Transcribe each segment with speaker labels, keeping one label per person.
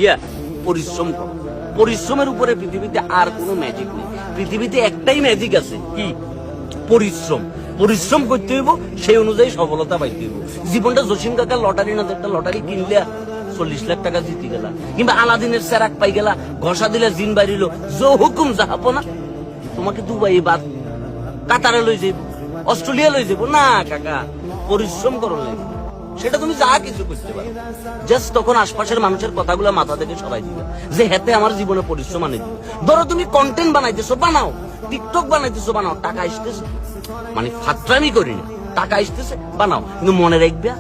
Speaker 1: ইয়া পরিশ্রম করো। পরিশ্রমের উপরে পৃথিবীতে আর কোনো ম্যাজিক নেই। পৃথিবীতে একটাই ম্যাজিক আছে, কি? পরিশ্রম। পরিশ্রম করতে হইব, সেই অনুযায়ী সফলতা পাইতে হইব। জীবনটা জসিম কাকার লটারি না, একটা লটারি কিনলে 40 লাখ টাকা জিতে গেলা, কিংবা আলাদিনের সেরাক পাই গেলা, ঘষা দিলে জিন বাইরিল, জো হুকুম যাহাবো না। তোমাকে দুবাই বাদ কাতারে লই যাইব, অস্ট্রেলিয়া লই যাবো না কাকা। পরিশ্রম করো লাগবে, সেটা তুমি যা কিছু করতে পারো। জাস্ট তখন আশপাশের মানুষের কথাগুলো মাথা থেকে সরাই দিবে যে হেতে আমার জীবনে পরিশ্রম আনে দিবে। ধরো তুমি কন্টেন্ট বানাইতেছো, বানাও। টিকটক বানাইতেছো, বানাও। টাকা আসতেছে, মানে ফাত্রামি করি না, টাকা আসতেছে, বানাও। কিন্তু মনে রাখবে,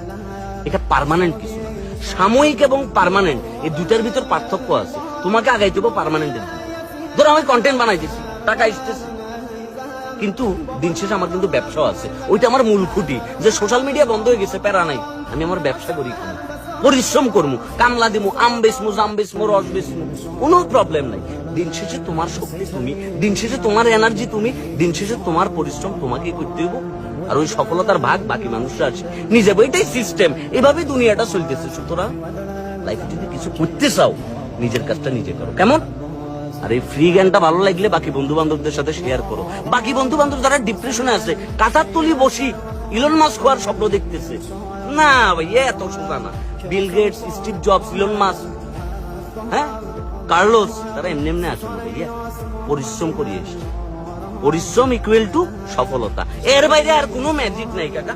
Speaker 1: এটা পার্মানেন্ট কিছু না। সাময়িক এবং পার্মানেন্ট, এই দুটার ভিতর পার্থক্য আছে। তোমাকে আগাইতে হবে পার্মানেন্টের দিকে। ধরো আমি কন্টেন্ট বানাইতেছি, টাকা আসতেছে, কিন্তু দিন শেষে আমার কিন্তু ব্যবসাও আছে। ওইটা আমার মূল খুঁটি, যে সোশ্যাল মিডিয়া বন্ধ হয়ে গেছে, প্যারা নাই, আমি আমার ব্যবসা করি, পরিশ্রম করবো, কামলা দিমু, আম বেচমু, জাম বেচমু, রস বেচমু, কোনো প্রবলেম নাই। দিন শেষে তোমার শক্তি তুমি, দিন শেষে তোমার এনার্জি তুমি, দিন শেষে তোমার পরিশ্রম তোমাকে করতে হইব। আর ওই সফলতার ভাগ বাকি মানুষরা আছে নিজে। এটাই সিস্টেম, এভাবে দুনিয়াটা চলতেছে। সুতরাং লাইফে যদি কিছু করতে চাও, নিজের কাজটা নিজে করো। কেমন? আর এই ফ্রি জ্ঞানটা ভালো লাগলে বাকি বন্ধু বান্ধবদের সাথে শেয়ার করো। বাকি বন্ধু বান্ধব যারা ডিপ্রেশনে আছে, কাঁথার তলি বসি ইলন মাস্ক হওয়ার স্বপ্ন দেখতেছে, না ভাই এত সোজা না। Bill Gates, Steve Jobs, Elon Musk, হ্যাঁ, কার্লোস, তারা এমনি এমনি আসে না ভাইয়া, পরিশ্রম করিয়ে এসছে। পরিশ্রম ইকুয়াল টু সফলতা, এর বাইরে আর কোনো ম্যাজিক নাই কাকা।